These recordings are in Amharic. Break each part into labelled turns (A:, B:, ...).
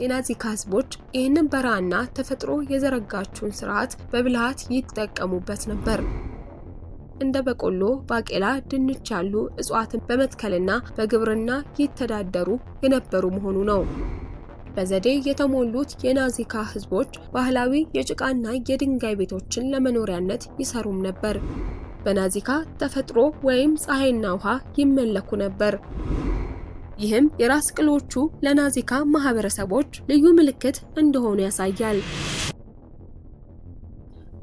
A: የናዚካ ህዝቦች ይህንን በረሃና ተፈጥሮ የዘረጋችውን ስርዓት በብልሃት ይጠቀሙበት ነበር። እንደ በቆሎ፣ ባቄላ፣ ድንች ያሉ እጽዋትን በመትከልና በግብርና ይተዳደሩ የነበሩ መሆኑ ነው። በዘዴ የተሞሉት የናዚካ ህዝቦች ባህላዊ የጭቃና የድንጋይ ቤቶችን ለመኖሪያነት ይሰሩም ነበር። በናዚካ ተፈጥሮ ወይም ፀሐይና ውሃ ይመለኩ ነበር። ይህም የራስ ቅሎቹ ለናዚካ ማህበረሰቦች ልዩ ምልክት እንደሆኑ ያሳያል።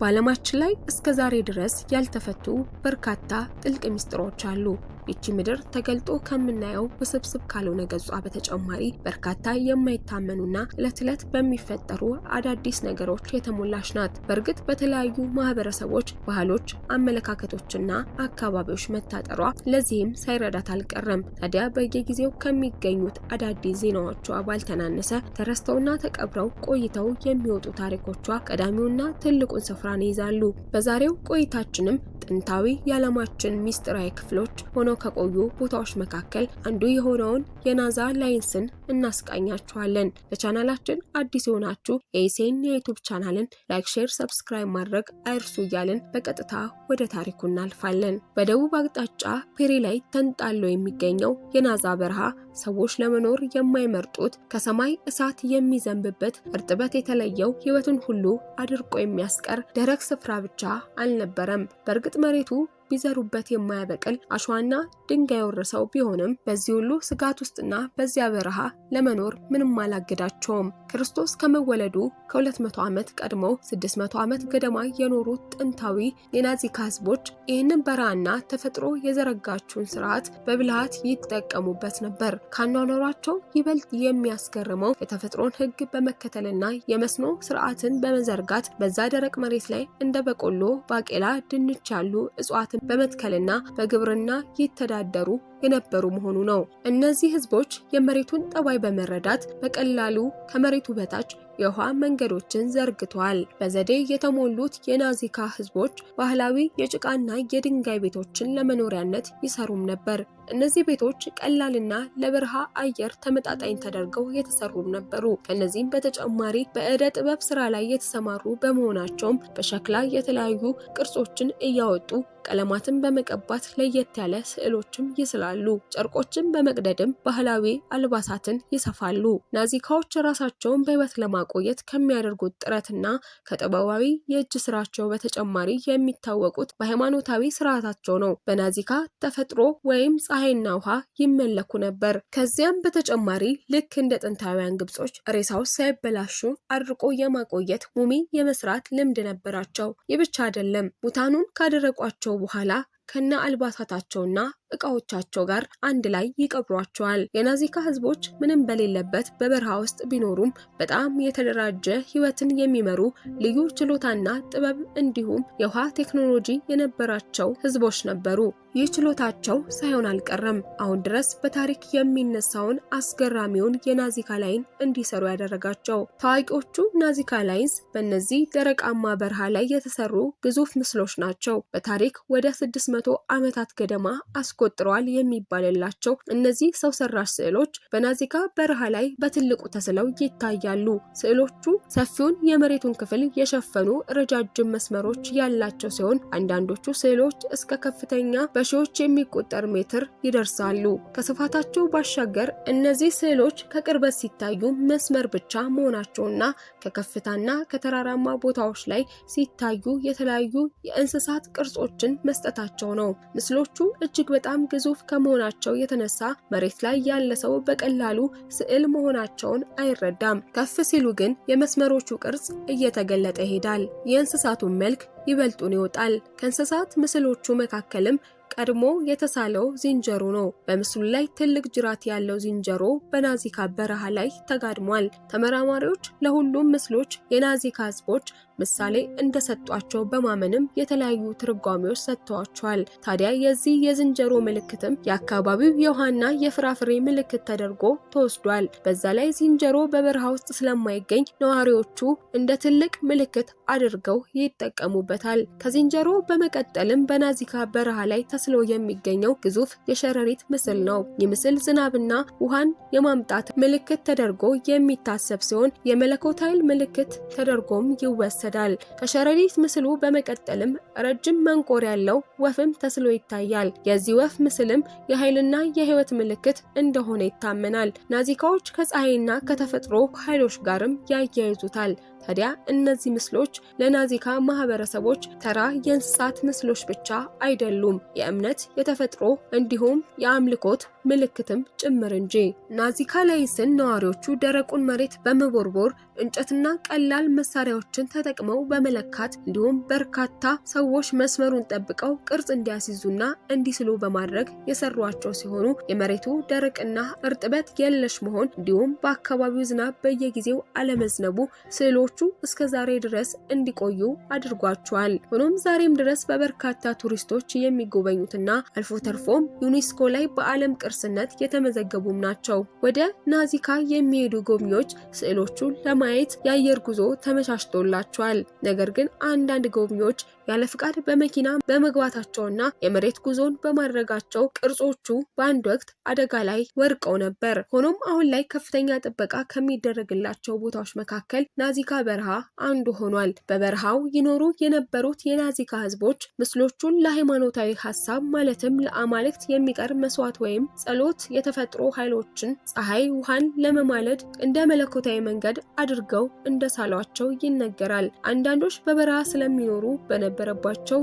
A: በዓለማችን ላይ እስከ ዛሬ ድረስ ያልተፈቱ በርካታ ጥልቅ ሚስጥሮች አሉ። ይቺ ምድር ተገልጦ ከምናየው ውስብስብ ካልሆነ ገጿ በተጨማሪ በርካታ የማይታመኑና ዕለት ዕለት በሚፈጠሩ አዳዲስ ነገሮች የተሞላች ናት። በእርግጥ በተለያዩ ማህበረሰቦች፣ ባህሎች፣ አመለካከቶችና አካባቢዎች መታጠሯ ለዚህም ሳይረዳት አልቀረም። ታዲያ በየጊዜው ከሚገኙት አዳዲስ ዜናዎቿ ባልተናነሰ ተረስተውና ተቀብረው ቆይተው የሚወጡ ታሪኮቿ ቀዳሚውና ትልቁን ስፍራን ይይዛሉ። በዛሬው ቆይታችንም ጥንታዊ የዓለማችን ሚስጥራዊ ክፍሎች ሆነው ከቆዩ ቦታዎች መካከል አንዱ የሆነውን የናዛ ላይንስን እናስቃኛችኋለን። ለቻናላችን አዲስ የሆናችሁ የኢሴን የዩቲዩብ ቻናልን ላይክ፣ ሼር፣ ሰብስክራይብ ማድረግ አይርሱ እያልን በቀጥታ ወደ ታሪኩ እናልፋለን። በደቡብ አቅጣጫ ፔሪ ላይ ተንጣሎ የሚገኘው የናዛ በረሃ ሰዎች ለመኖር የማይመርጡት ከሰማይ እሳት የሚዘንብበት እርጥበት የተለየው ሕይወትን ሁሉ አድርቆ የሚያስቀር ደረቅ ስፍራ ብቻ አልነበረም። በእርግጥ መሬቱ ቢዘሩበት የማያበቅል አሸዋና ድንጋይ ወረሰው ቢሆንም በዚህ ሁሉ ስጋት ውስጥና በዚያ በረሃ ለመኖር ምንም አላገዳቸውም። ክርስቶስ ከመወለዱ ከ200 ዓመት ቀድመው 600 ዓመት ገደማ የኖሩት ጥንታዊ የናዚካ ህዝቦች ይህንን በረሃና ተፈጥሮ የዘረጋችውን ስርዓት በብልሃት ይጠቀሙበት ነበር። ካኗኗራቸው ይበልጥ የሚያስገርመው የተፈጥሮን ህግ በመከተልና የመስኖ ስርዓትን በመዘርጋት በዛ ደረቅ መሬት ላይ እንደ በቆሎ፣ ባቄላ፣ ድንች ያሉ እጽዋትን በመትከልና በግብርና ይተዳደሩ የነበሩ መሆኑ ነው። እነዚህ ህዝቦች የመሬቱን ጠባይ በመረዳት በቀላሉ ከመሬቱ በታች የውሃ መንገዶችን ዘርግተዋል። በዘዴ የተሞሉት የናዚካ ህዝቦች ባህላዊ የጭቃና የድንጋይ ቤቶችን ለመኖሪያነት ይሰሩም ነበር። እነዚህ ቤቶች ቀላልና ለበረሃ አየር ተመጣጣኝ ተደርገው የተሰሩም ነበሩ። ከነዚህም በተጨማሪ በእደ ጥበብ ስራ ላይ የተሰማሩ በመሆናቸውም በሸክላ የተለያዩ ቅርጾችን እያወጡ ቀለማትን በመቀባት ለየት ያለ ስዕሎችም ይስላሉ። ጨርቆችን በመቅደድም ባህላዊ አልባሳትን ይሰፋሉ። ናዚካዎች ራሳቸውን በህይወት ለማቆየት ከሚያደርጉት ጥረትና ከጥበባዊ የእጅ ስራቸው በተጨማሪ የሚታወቁት በሃይማኖታዊ ስርዓታቸው ነው። በናዚካ ተፈጥሮ ወይም ፀሐይና ውሃ ይመለኩ ነበር። ከዚያም በተጨማሪ ልክ እንደ ጥንታውያን ግብጾች ሬሳዎች ሳይበላሹ አድርቆ የማቆየት ሙሚ የመስራት ልምድ ነበራቸው። ይህ ብቻ አይደለም። ሙታኑን ካደረቋቸው በኋላ ከነ አልባሳታቸውና እቃዎቻቸው ጋር አንድ ላይ ይቀብሯቸዋል። የናዚካ ህዝቦች ምንም በሌለበት በበረሃ ውስጥ ቢኖሩም በጣም የተደራጀ ህይወትን የሚመሩ ልዩ ችሎታና ጥበብ እንዲሁም የውሃ ቴክኖሎጂ የነበራቸው ህዝቦች ነበሩ። ይህ ችሎታቸው ሳይሆን አልቀረም አሁን ድረስ በታሪክ የሚነሳውን አስገራሚውን የናዚካ ላይን እንዲሰሩ ያደረጋቸው። ታዋቂዎቹ ናዚካ ላይንስ በእነዚህ ደረቃማ በረሃ ላይ የተሰሩ ግዙፍ ምስሎች ናቸው። በታሪክ ወደ 600 ዓመታት ገደማ አስቆጥረዋል የሚባልላቸው እነዚህ ሰው ሰራሽ ስዕሎች በናዚካ በረሃ ላይ በትልቁ ተስለው ይታያሉ። ስዕሎቹ ሰፊውን የመሬቱን ክፍል የሸፈኑ ረጃጅም መስመሮች ያላቸው ሲሆን አንዳንዶቹ ስዕሎች እስከ ከፍተኛ በሺዎች የሚቆጠር ሜትር ይደርሳሉ። ከስፋታቸው ባሻገር እነዚህ ስዕሎች ከቅርበት ሲታዩ መስመር ብቻ መሆናቸውና ከከፍታና ከተራራማ ቦታዎች ላይ ሲታዩ የተለያዩ የእንስሳት ቅርጾችን መስጠታቸው ነው። ምስሎቹ እጅግ በጣም ግዙፍ ከመሆናቸው የተነሳ መሬት ላይ ያለ ሰው በቀላሉ ስዕል መሆናቸውን አይረዳም። ከፍ ሲሉ ግን የመስመሮቹ ቅርጽ እየተገለጠ ይሄዳል። የእንስሳቱን መልክ ይበልጡን ይወጣል። ከእንስሳት ምስሎቹ መካከልም ቀድሞ የተሳለው ዝንጀሮ ነው። በምስሉ ላይ ትልቅ ጅራት ያለው ዝንጀሮ በናዚካ በረሃ ላይ ተጋድሟል። ተመራማሪዎች ለሁሉም ምስሎች የናዚካ ህዝቦች ምሳሌ እንደሰጧቸው በማመንም የተለያዩ ትርጓሜዎች ሰጥተዋቸዋል። ታዲያ የዚህ የዝንጀሮ ምልክትም የአካባቢው የውሃና የፍራፍሬ ምልክት ተደርጎ ተወስዷል። በዛ ላይ ዝንጀሮ በበረሃ ውስጥ ስለማይገኝ ነዋሪዎቹ እንደ ትልቅ ምልክት አድርገው ይጠቀሙበታል። ከዝንጀሮ በመቀጠልም በናዚካ በረሃ ላይ ተስሎ የሚገኘው ግዙፍ የሸረሪት ምስል ነው። ይህ ምስል ዝናብና ውሃን የማምጣት ምልክት ተደርጎ የሚታሰብ ሲሆን የመለኮት ኃይል ምልክት ተደርጎም ይወሰዳል። ከሸረሪት ምስሉ በመቀጠልም ረጅም መንቆር ያለው ወፍም ተስሎ ይታያል። የዚህ ወፍ ምስልም የኃይልና የህይወት ምልክት እንደሆነ ይታመናል። ናዚካዎች ከፀሐይና ከተፈጥሮ ኃይሎች ጋርም ያያይዙታል። ታዲያ እነዚህ ምስሎች ለናዚካ ማህበረሰቦች ተራ የእንስሳት ምስሎች ብቻ አይደሉም፣ የእምነት፣ የተፈጥሮ እንዲሁም የአምልኮት ምልክትም ጭምር እንጂ። ናዚካ ላይስን ነዋሪዎቹ ደረቁን መሬት በመቦርቦር እንጨትና ቀላል መሳሪያዎችን ተጠቅመው በመለካት እንዲሁም በርካታ ሰዎች መስመሩን ጠብቀው ቅርጽ እንዲያስይዙና እንዲስሉ በማድረግ የሰሯቸው ሲሆኑ የመሬቱ ደረቅና እርጥበት የለሽ መሆን እንዲሁም በአካባቢው ዝናብ በየጊዜው አለመዝነቡ ስዕሎቹ እስከ ዛሬ ድረስ እንዲቆዩ አድርጓቸዋል። ሆኖም ዛሬም ድረስ በበርካታ ቱሪስቶች የሚጎበኙትና አልፎ ተርፎም ዩኔስኮ ላይ በዓለም ቅርስነት የተመዘገቡም ናቸው። ወደ ናዚካ የሚሄዱ ጎብኚዎች ስዕሎቹን ለማየት የአየር ጉዞ ተመቻችቶላቸዋል። ነገር ግን አንዳንድ ጎብኚዎች ያለ ፍቃድ በመኪና በመግባታቸውና የመሬት ጉዞን በማድረጋቸው ቅርጾቹ በአንድ ወቅት አደጋ ላይ ወድቀው ነበር። ሆኖም አሁን ላይ ከፍተኛ ጥበቃ ከሚደረግላቸው ቦታዎች መካከል ናዚካ በረሃ አንዱ ሆኗል። በበረሃው ይኖሩ የነበሩት የናዚካ ህዝቦች ምስሎቹን ለሃይማኖታዊ ሐሳብ ማለትም ለአማልክት የሚቀር መስዋዕት ወይም ጸሎት፣ የተፈጥሮ ኃይሎችን ፀሐይ፣ ውሃን ለመማለድ እንደ መለኮታዊ መንገድ አድርገው እንደሳሏቸው ይነገራል። አንዳንዶች በበረሃ ስለሚኖሩ በነበረባቸው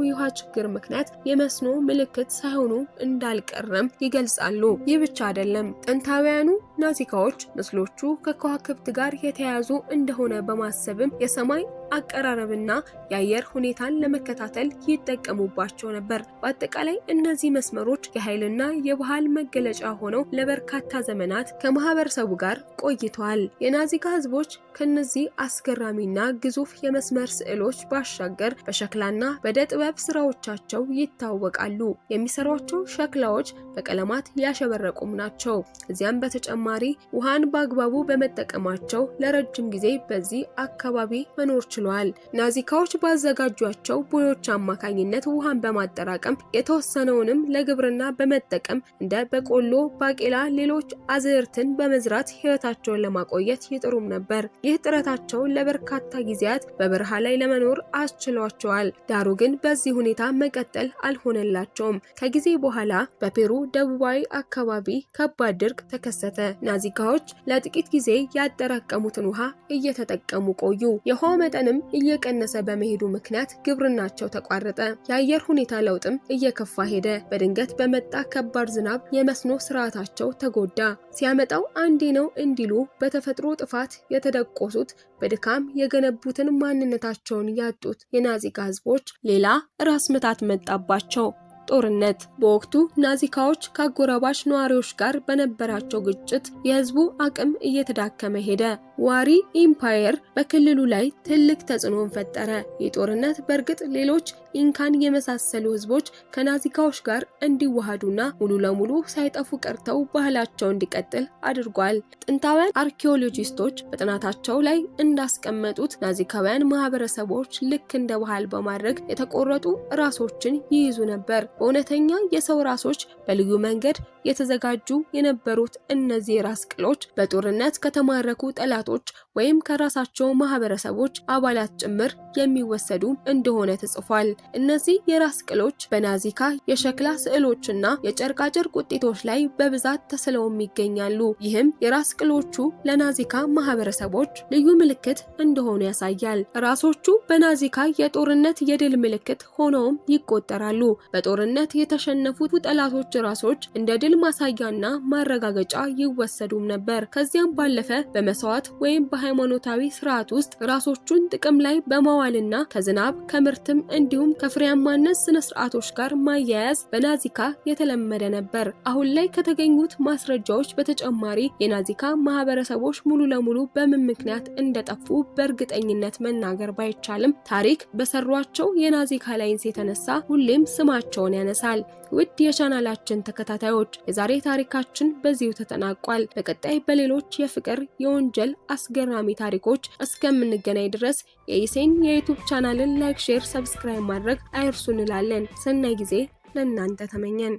A: የውሃ ችግር ምክንያት የመስኖ ምልክት ሳይሆኑ እንዳልቀረም ይገልጻሉ። ይህ ብቻ አይደለም። ጥንታውያኑ ናዚካዎች ምስሎቹ ከከዋክብት ጋር የተያያዙ እንደሆነ በማሰብም የሰማይ አቀራረብና የአየር ሁኔታን ለመከታተል ይጠቀሙባቸው ነበር። በአጠቃላይ እነዚህ መስመሮች የኃይልና የባህል መገለጫ ሆነው ለበርካታ ዘመናት ከማህበረሰቡ ጋር ቆይተዋል። የናዚካ ህዝቦች ከነዚህ አስገራሚና ግዙፍ የመስመር ስዕሎች ባሻገር በሸክላና በዕደ ጥበብ ስራዎቻቸው ይታወቃሉ። የሚሰሯቸው ሸክላዎች በቀለማት ያሸበረቁም ናቸው። እዚያም በተጨማሪ ውሃን በአግባቡ በመጠቀማቸው ለረጅም ጊዜ በዚህ አካባቢ መኖር ችሏል። ናዚካዎች ባዘጋጇቸው ቦዮች አማካኝነት ውሃን በማጠራቀም የተወሰነውንም ለግብርና በመጠቀም እንደ በቆሎ፣ ባቄላ፣ ሌሎች አዝርዕትን በመዝራት ህይወታቸውን ለማቆየት ይጥሩም ነበር። ይህ ጥረታቸው ለበርካታ ጊዜያት በበረሃ ላይ ለመኖር አስችሏቸዋል። ዳሩ ግን በዚህ ሁኔታ መቀጠል አልሆነላቸውም። ከጊዜ በኋላ በፔሩ ደቡባዊ አካባቢ ከባድ ድርቅ ተከሰተ። ናዚካዎች ለጥቂት ጊዜ ያጠራቀሙትን ውሃ እየተጠቀሙ ቆዩ። የውሃው መጠንም እየቀነሰ በመሄዱ ምክንያት ግብርናቸው ተቋረጠ። የአየር ሁኔታ ለውጥም እየከፋ ሄደ። በድንገት በመጣ ከባድ ዝናብ የመስኖ ስርዓታቸው ተጎዳ። ሲያመጣው አንዴ ነው እንዲሉ በተፈጥሮ ጥፋት የተደቆሱት በድካም የገነቡትን ማንነታቸውን ያጡት የናዚካ ህዝቦች ሌላ ራስ ምታት መጣባቸው። ጦርነት። በወቅቱ ናዚካዎች ከአጎራባች ነዋሪዎች ጋር በነበራቸው ግጭት የህዝቡ አቅም እየተዳከመ ሄደ። ዋሪ ኢምፓየር በክልሉ ላይ ትልቅ ተጽዕኖን ፈጠረ። የጦርነት በእርግጥ ሌሎች ኢንካን የመሳሰሉ ህዝቦች ከናዚካዎች ጋር እንዲዋሃዱና ሙሉ ለሙሉ ሳይጠፉ ቀርተው ባህላቸው እንዲቀጥል አድርጓል። ጥንታውያን አርኪኦሎጂስቶች በጥናታቸው ላይ እንዳስቀመጡት ናዚካውያን ማህበረሰቦች ልክ እንደ ባህል በማድረግ የተቆረጡ ራሶችን ይይዙ ነበር። በእውነተኛ የሰው ራሶች በልዩ መንገድ የተዘጋጁ የነበሩት እነዚህ ራስ ቅሎች በጦርነት ከተማረኩ ጠላቶች ወይም ከራሳቸው ማህበረሰቦች አባላት ጭምር የሚወሰዱ እንደሆነ ተጽፏል። እነዚህ የራስ ቅሎች በናዚካ የሸክላ ስዕሎችና የጨርቃጨርቅ ውጤቶች ላይ በብዛት ተስለውም ይገኛሉ። ይህም የራስ ቅሎቹ ለናዚካ ማህበረሰቦች ልዩ ምልክት እንደሆኑ ያሳያል። ራሶቹ በናዚካ የጦርነት የድል ምልክት ሆነውም ይቆጠራሉ። በጦርነት የተሸነፉት ጠላቶች ራሶች እንደ ድል ማሳያና ማረጋገጫ ይወሰዱም ነበር። ከዚያም ባለፈ በመስዋዕት ወይም በሃይማኖታዊ ስርዓት ውስጥ ራሶቹን ጥቅም ላይ በማዋልና ከዝናብ ከምርትም እንዲሁም ከፍሬያማነት ስነ ስርዓቶች ጋር ማያያዝ በናዚካ የተለመደ ነበር። አሁን ላይ ከተገኙት ማስረጃዎች በተጨማሪ የናዚካ ማህበረሰቦች ሙሉ ለሙሉ በምን ምክንያት እንደጠፉ በእርግጠኝነት መናገር ባይቻልም ታሪክ በሰሯቸው የናዚካ ላይንስ የተነሳ ሁሌም ስማቸውን ያነሳል። ውድ የቻናላችን ተከታታዮች የዛሬ ታሪካችን በዚሁ ተጠናቋል። በቀጣይ በሌሎች የፍቅር፣ የወንጀል አስገራሚ ታሪኮች እስከምንገናኝ ድረስ የኢሴን የዩቲዩብ ቻናልን ላይክ፣ ሼር፣ ሰብስክራይብ ማድረግ አይርሱ እንላለን። ሰናይ ጊዜ ለእናንተ ተመኘን።